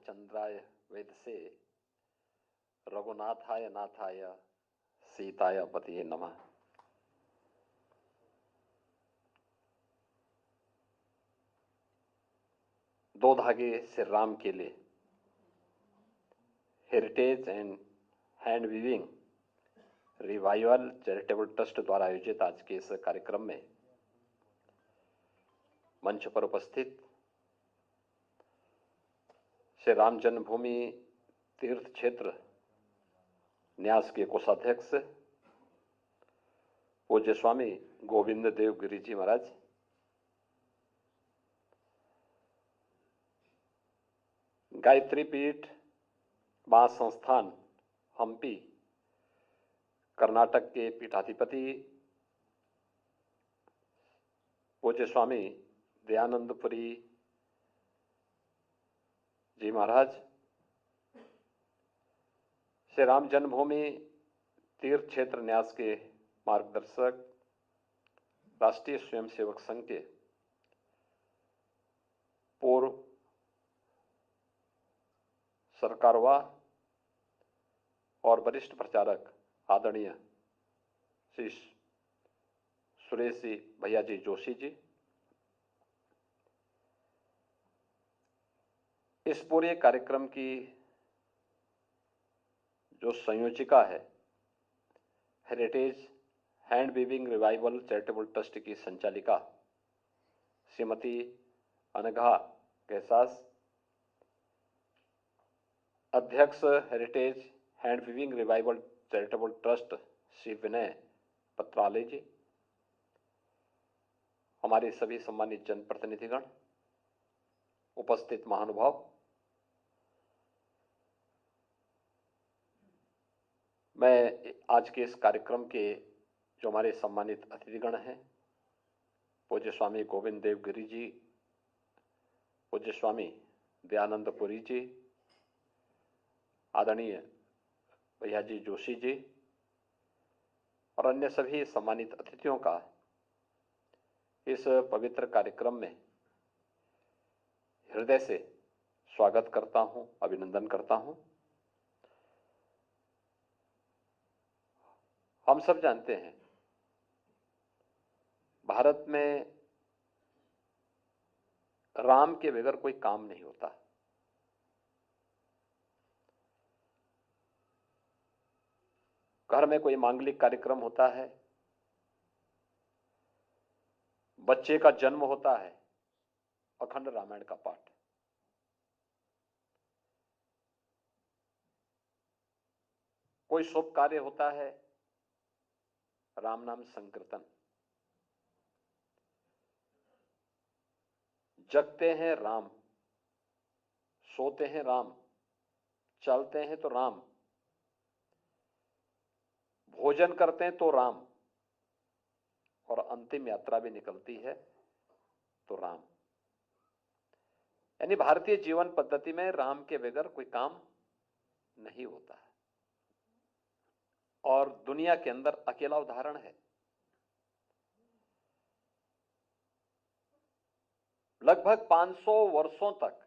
रामचंद्राय वेदसे रघुनाथाय नाथाय सीताय पतिये नमः। दो धागे श्री राम के लिए heritage and hand weaving revival charitable trust द्वारा आयोजित आज के इस कार्यक्रम में मंच पर उपस्थित श्री राम जन्मभूमि तीर्थ क्षेत्र न्यास के कोषाध्यक्ष पूज्य स्वामी गोविंद देव गिरी जी महाराज, गायत्री पीठ महासंस्थान हम्पी कर्नाटक के पीठाधिपति पूज्य स्वामी दयानंदपुरी जी महाराज, श्री राम जन्मभूमि तीर्थ क्षेत्र न्यास के मार्गदर्शक राष्ट्रीय स्वयंसेवक संघ के पूर्व सरकारवाह और वरिष्ठ प्रचारक आदरणीय श्री सुरेश जी भैया जी जोशी जी, इस पूरे कार्यक्रम की जो संयोजिका है heritage hand weaving revival charitable trust की संचालिका श्रीमती अनघा कैसास, अध्यक्ष heritage hand weaving revival charitable trust Shri Vinay Patrale ji, हमारे सभी सम्मानित जनप्रतिनिधिगण, उपस्थित महानुभाव, मैं आज के इस कार्यक्रम के जो हमारे सम्मानित अतिथिगण हैं, पूज्य स्वामी गोविंद देव गिरी जी, पूज्य स्वामी दयानंदपुरी जी, आदरणीय भैया जी जोशी जी और अन्य सभी सम्मानित अतिथियों का इस पवित्र कार्यक्रम में हृदय से स्वागत करता हूं, अभिनंदन करता हूं। हम सब जानते हैं भारत में राम के बगैर कोई काम नहीं होता। घर में कोई मांगलिक कार्यक्रम होता है, बच्चे का जन्म होता है, अखंड रामायण का पाठ। कोई शुभ कार्य होता है, राम नाम संकीर्तन। जगते हैं राम, सोते हैं राम, चलते हैं तो राम, भोजन करते हैं तो राम, और अंतिम यात्रा भी निकलती है तो राम। यानी भारतीय जीवन पद्धति में राम के बगैर कोई काम नहीं होता है और दुनिया के अंदर अकेला उदाहरण है। लगभग 500 वर्षों तक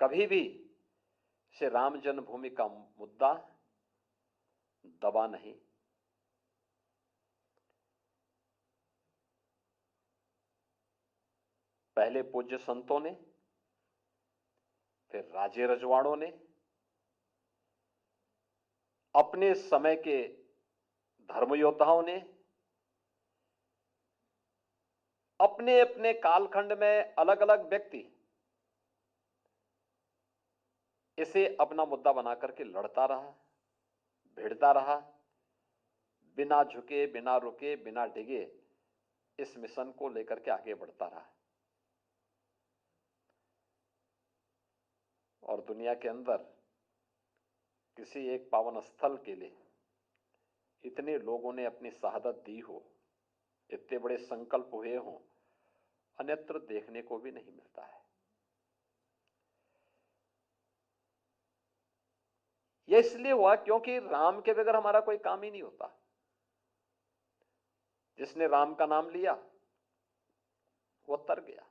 कभी भी श्री राम जन्मभूमि का मुद्दा दबा नहीं। पहले पूज्य संतों ने, फिर राजे रजवाड़ों ने, अपने समय के धर्म योद्धाओं ने अपने अपने कालखंड में अलग अलग व्यक्ति इसे अपना मुद्दा बना करके लड़ता रहा, भिड़ता रहा, बिना झुके, बिना रुके, बिना डिगे इस मिशन को लेकर के आगे बढ़ता रहा। और दुनिया के अंदर किसी एक पावन स्थल के लिए इतने लोगों ने अपनी शहादत दी हो, इतने बड़े संकल्प हुए हों, अन्यत्र देखने को भी नहीं मिलता है। यह इसलिए हुआ क्योंकि राम के बगैर हमारा कोई काम ही नहीं होता। जिसने राम का नाम लिया वो तर गया।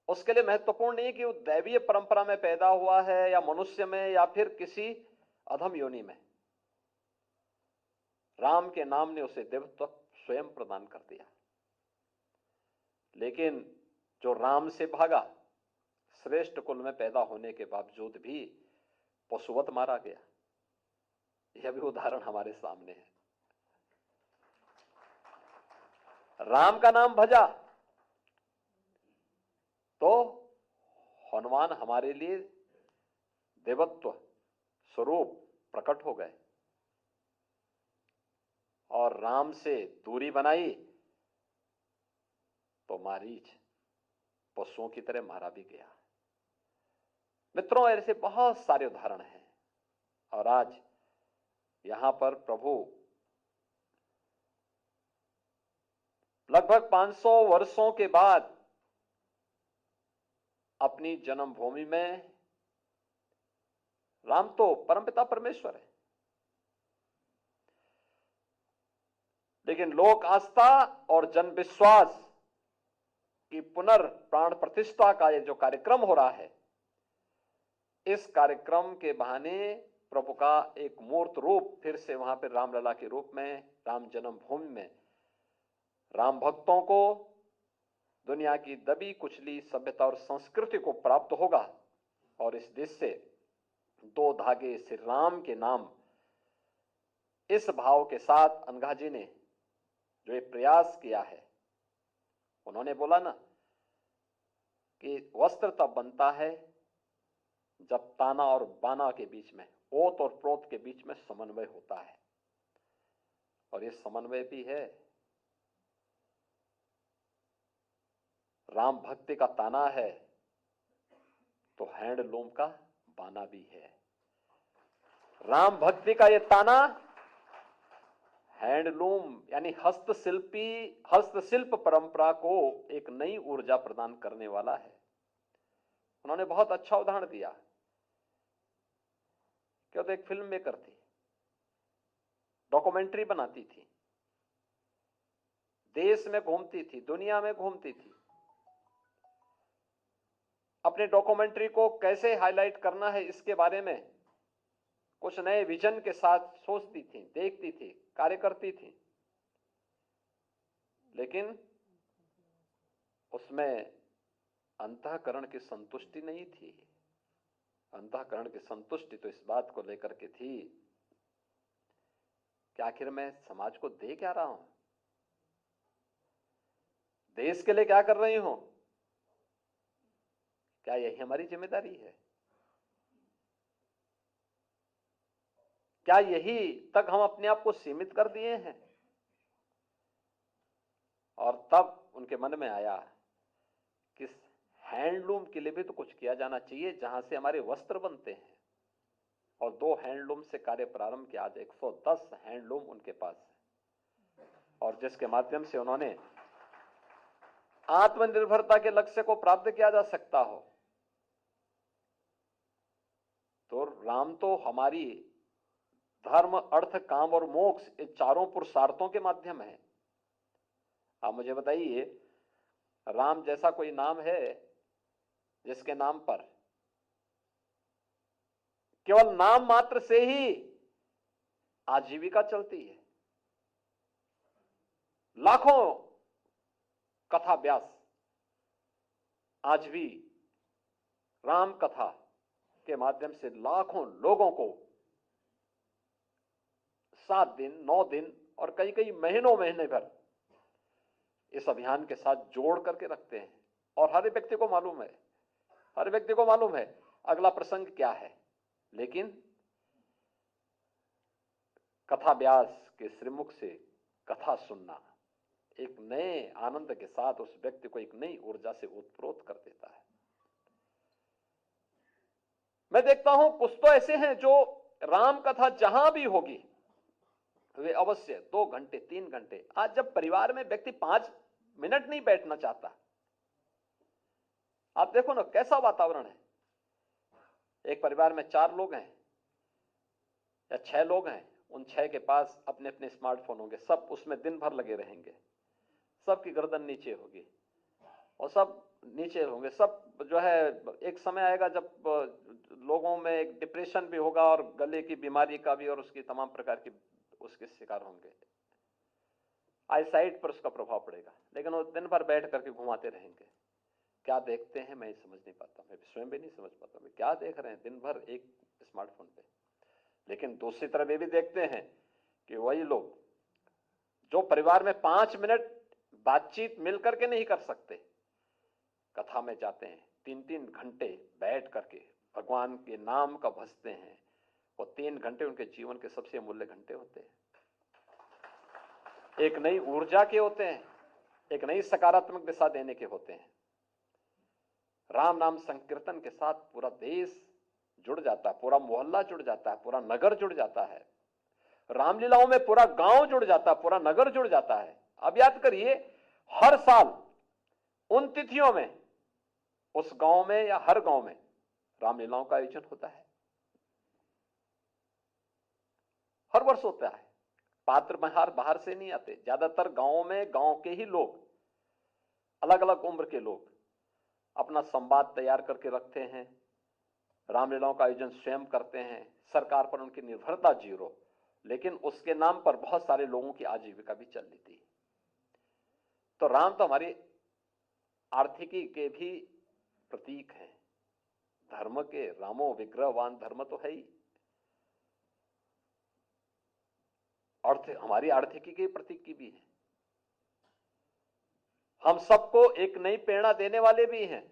उसके लिए महत्वपूर्ण नहीं कि वो दैवीय परंपरा में पैदा हुआ है या मनुष्य में या फिर किसी अधम योनि में। राम के नाम ने उसे देवत्व स्वयं प्रदान कर दिया। लेकिन जो राम से भागा, श्रेष्ठ कुल में पैदा होने के बावजूद भी पशुवत मारा गया। यह भी उदाहरण हमारे सामने है। राम का नाम भजा तो हनुमान हमारे लिए देवत्व स्वरूप प्रकट हो गए, और राम से दूरी बनाई तो मारीच पशुओं की तरह मारा भी गया। मित्रों, ऐसे बहुत सारे उदाहरण हैं, और आज यहां पर प्रभु लगभग 500 वर्षों के बाद अपनी जन्मभूमि में, राम तो परमपिता परमेश्वर है, लेकिन लोक आस्था और जन विश्वास की पुनर्प्राण प्रतिष्ठा का ये जो कार्यक्रम हो रहा है, इस कार्यक्रम के बहाने प्रभु का एक मूर्त रूप फिर से वहां पर रामलला के रूप में, राम जन्मभूमि में राम भक्तों को दुनिया की दबी कुचली सभ्यता और संस्कृति को प्राप्त होगा, और इस देश से दो धागे श्री राम के नाम, इस भाव के साथ अनघा जी ने जो ये प्रयास किया है, उन्होंने बोला ना कि वस्त्र तब बनता है जब ताना और बाना के बीच में, ओत और प्रोत के बीच में समन्वय होता है, और ये समन्वय भी है। राम भक्ति का ताना है तो हैंडलूम का बाना भी है। राम भक्ति का ये ताना हैंडलूम यानी हस्तशिल्प परंपरा को एक नई ऊर्जा प्रदान करने वाला है। उन्होंने बहुत अच्छा उदाहरण दिया। क्या तो एक फिल्म मेकर थी, डॉक्यूमेंट्री बनाती थी, देश में घूमती थी, दुनिया में घूमती थी, अपने डॉक्यूमेंट्री को कैसे हाईलाइट करना है इसके बारे में कुछ नए विजन के साथ सोचती थी, देखती थी, कार्य करती थी, लेकिन उसमें अंतःकरण की संतुष्टि नहीं थी। अंतःकरण की संतुष्टि तो इस बात को लेकर के थी कि आखिर मैं समाज को दे क्या रहा हूं, देश के लिए क्या कर रही हूं, क्या यही हमारी जिम्मेदारी है? क्या यही तक हम अपने आप को सीमित कर दिए हैं? और तब उनके मन में आया कि हैंडलूम के लिए भी तो कुछ किया जाना चाहिए, जहां से हमारे वस्त्र बनते हैं। और 2 हैंडलूम से कार्य प्रारंभ किया। आज 110 हैंडलूम उनके पास है, और जिसके माध्यम से उन्होंने आत्मनिर्भरता के लक्ष्य को प्राप्त किया जा सकता हो। तो राम तो हमारी धर्म, अर्थ, काम और मोक्ष, ये चारों पुरुषार्थों के माध्यम है। आप मुझे बताइए, राम जैसा कोई नाम है जिसके नाम पर केवल नाम मात्र से ही आजीविका चलती है? लाखों कथा व्यास आज भी राम कथा के माध्यम से लाखों लोगों को 7 दिन, 9 दिन और कई कई महीने भर इस अभियान के साथ जोड़ करके रखते हैं। और हर व्यक्ति को मालूम है अगला प्रसंग क्या है, लेकिन कथा व्यास के श्रीमुख से कथा सुनना एक नए आनंद के साथ उस व्यक्ति को एक नई ऊर्जा से उत्प्रोत कर देता है। मैं देखता हूं कुछ तो ऐसे हैं जो राम कथा जहां भी होगी वे अवश्य 2 घंटे 3 घंटे, आज जब परिवार में व्यक्ति 5 मिनट नहीं बैठना चाहता, आप देखो ना कैसा वातावरण है। एक परिवार में 4 लोग हैं या 6 लोग हैं, उन 6 के पास अपने अपने स्मार्टफोन होंगे, सब उसमें दिन भर लगे रहेंगे, सबकी गर्दन नीचे होगी और सब नीचे होंगे, सब जो है एक समय आएगा जब लोगों में एक डिप्रेशन भी होगा और गले की बीमारी का भी और उसकी तमाम प्रकार की उसके शिकार होंगे। आईसाइट पर उसका प्रभाव पड़ेगा, लेकिन वो दिन भर बैठ करके घुमाते रहेंगे। क्या देखते हैं मैं समझ नहीं पाता, मैं स्वयं भी नहीं समझ पाता मैं क्या देख रहे हैं दिन भर एक स्मार्टफोन पे। लेकिन दूसरी तरफ ये भी देखते हैं कि वही लोग जो परिवार में 5 मिनट बातचीत मिलकर के नहीं कर सकते, कथा में जाते हैं 3-3 घंटे बैठ करके भगवान के नाम का भजते हैं, वो 3 घंटे उनके जीवन के सबसे अमूल्य घंटे होते हैं। एक नई ऊर्जा के होते हैं, एक नई सकारात्मक दिशा देने के होते हैं। राम नाम संकीर्तन के साथ पूरा देश जुड़ जाता है, पूरा मोहल्ला जुड़ जाता है, पूरा नगर जुड़ जाता है। रामलीलाओं में पूरा गांव जुड़ जाता है, पूरा नगर जुड़ जाता है। अब याद करिए, हर साल उन तिथियों में उस गांव में या हर गांव में रामलीलाओं का आयोजन होता है, हर वर्ष होता है। पात्र बाहर बाहर से नहीं आते, ज्यादातर गांवों में गांव के ही लोग, अलग अलग उम्र के लोग अपना संवाद तैयार करके रखते हैं, रामलीलाओं का आयोजन स्वयं करते हैं। सरकार पर उनकी निर्भरता जीरो, लेकिन उसके नाम पर बहुत सारे लोगों की आजीविका भी चल रही थी। तो राम तो हमारी आर्थिकी के भी प्रतीक हैं, धर्म के रामो विग्रहवान धर्म तो है ही, अर्थ हमारी आर्थिकी के प्रतीक की भी है। हम सबको एक नई प्रेरणा देने वाले भी हैं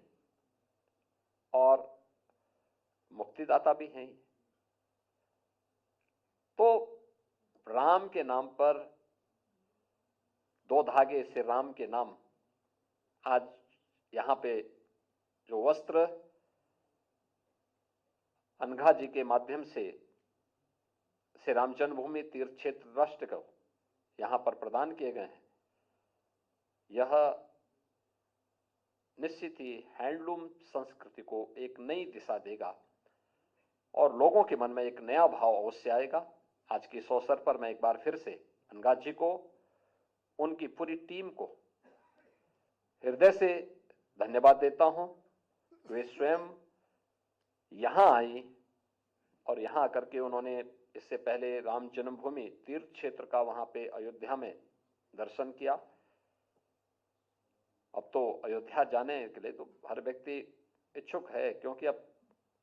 और मुक्तिदाता भी हैं। तो राम के नाम पर 2 धागे से राम के नाम, आज यहां पे जो वस्त्र अनघा जी के माध्यम से श्री राम जन्मभूमि तीर्थ क्षेत्र ट्रस्ट को यहां पर प्रदान किए गए हैं, यह निश्चित ही हैंडलूम संस्कृति को एक नई दिशा देगा और लोगों के मन में एक नया भाव अवश्य आएगा। आज के इस अवसर पर मैं एक बार फिर से अनघा जी को, उनकी पूरी टीम को हृदय से धन्यवाद देता हूं। वे स्वयं यहां आई और यहां आकर के उन्होंने इससे पहले राम जन्मभूमि तीर्थ क्षेत्र का वहां पे अयोध्या में दर्शन किया। अब तो अयोध्या जाने के लिए तो हर व्यक्ति इच्छुक है, क्योंकि अब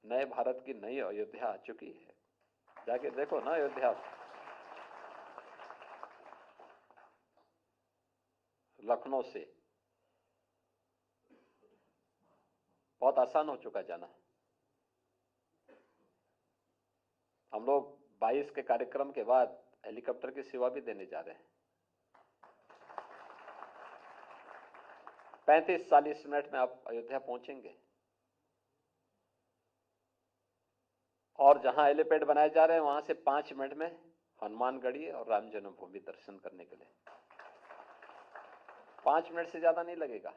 नए भारत की नई अयोध्या आ चुकी है। जाके देखो ना अयोध्या, लखनऊ से बहुत आसान हो चुका जाना। हम लोग 22 के कार्यक्रम के बाद हेलीकॉप्टर की सेवा भी देने जा रहे हैं। 35-40 मिनट में आप अयोध्या पहुंचेंगे और जहां हेलीपैड बनाए जा रहे हैं वहां से 5 मिनट में हनुमानगढ़ी और राम जन्मभूमि दर्शन करने के लिए 5 मिनट से ज्यादा नहीं लगेगा।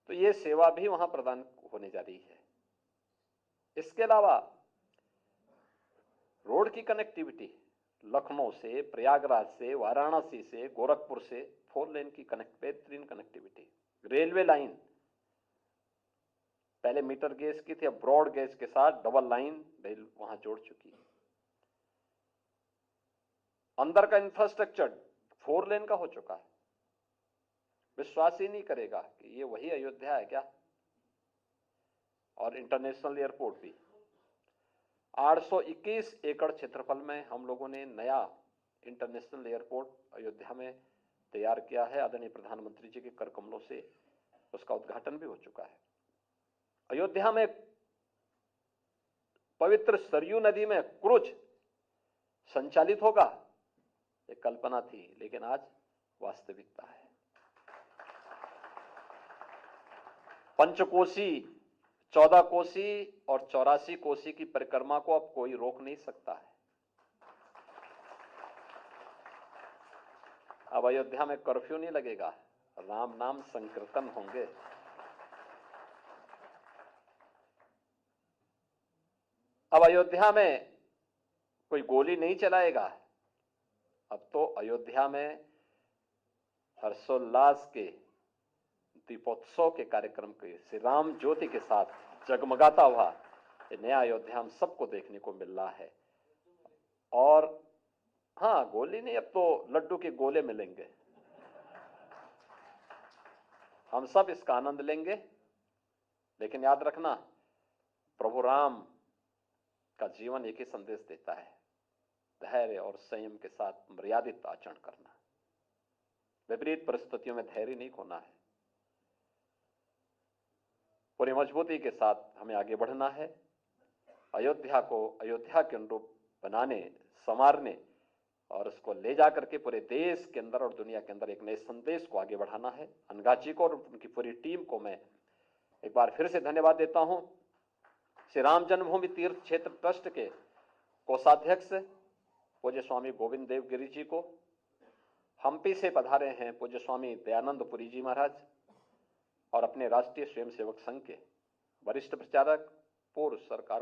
तो ये सेवा भी वहां प्रदान होने जा रही है। इसके अलावा रोड की कनेक्टिविटी, लखनऊ से, प्रयागराज से, वाराणसी से, गोरखपुर से 4 लेन की बेहतरीन कनेक्टिविटी। रेलवे लाइन पहले मीटर गेज की थी, अब ब्रॉड गेज के साथ डबल लाइन रेल वहां जोड़ चुकी है। अंदर का इंफ्रास्ट्रक्चर 4 लेन का हो चुका है। विश्वास ही नहीं करेगा कि ये वही अयोध्या है क्या। और इंटरनेशनल एयरपोर्ट भी 821 एकड़ क्षेत्रफल में हम लोगों ने नया इंटरनेशनल एयरपोर्ट अयोध्या में तैयार किया है। आदरणीय प्रधानमंत्री जी के कर कमलों से उसका उद्घाटन भी हो चुका है। अयोध्या में पवित्र सरयू नदी में क्रूज संचालित होगा, एक कल्पना थी, लेकिन आज वास्तविकता है। पंचकोसी, 14 कोसी और 84 कोसी की परिक्रमा को अब कोई रोक नहीं सकता है। अब अयोध्या में कर्फ्यू नहीं लगेगा, राम नाम संकीर्तन होंगे। अब अयोध्या में कोई गोली नहीं चलाएगा। अब तो अयोध्या में हर्षोल्लास के दीपोत्सव के कार्यक्रम के श्री राम ज्योति के साथ जगमगाता हुआ ये नया अयोध्या हम सबको देखने को मिल रहा है। और हाँ, गोली नहीं, अब तो लड्डू के गोले मिलेंगे। हम सब इसका आनंद लेंगे। लेकिन याद रखना, प्रभु राम का जीवन एक ही संदेश देता है, धैर्य और संयम के साथ मर्यादित आचरण करना। विपरीत परिस्थितियों में धैर्य नहीं खोना है। पूरी मजबूती के साथ हमें आगे बढ़ना है। अयोध्या को अयोध्या के अनुरूप बनाने, संवारने और उसको ले जाकर के पूरे देश के अंदर और दुनिया के अंदर एक नए संदेश को आगे बढ़ाना है। अनघा जी को और उनकी पूरी टीम को मैं एक बार फिर से धन्यवाद देता हूं। श्री राम जन्मभूमि तीर्थ क्षेत्र ट्रस्ट के कोषाध्यक्ष पूज्य स्वामी गोविंद देव गिरी जी को, हम्पी से पधारे हैं पूज्य स्वामी दयानंद पुरी जी महाराज, और अपने राष्ट्रीय स्वयंसेवक संघ के वरिष्ठ प्रचारक, पूर्व सरकार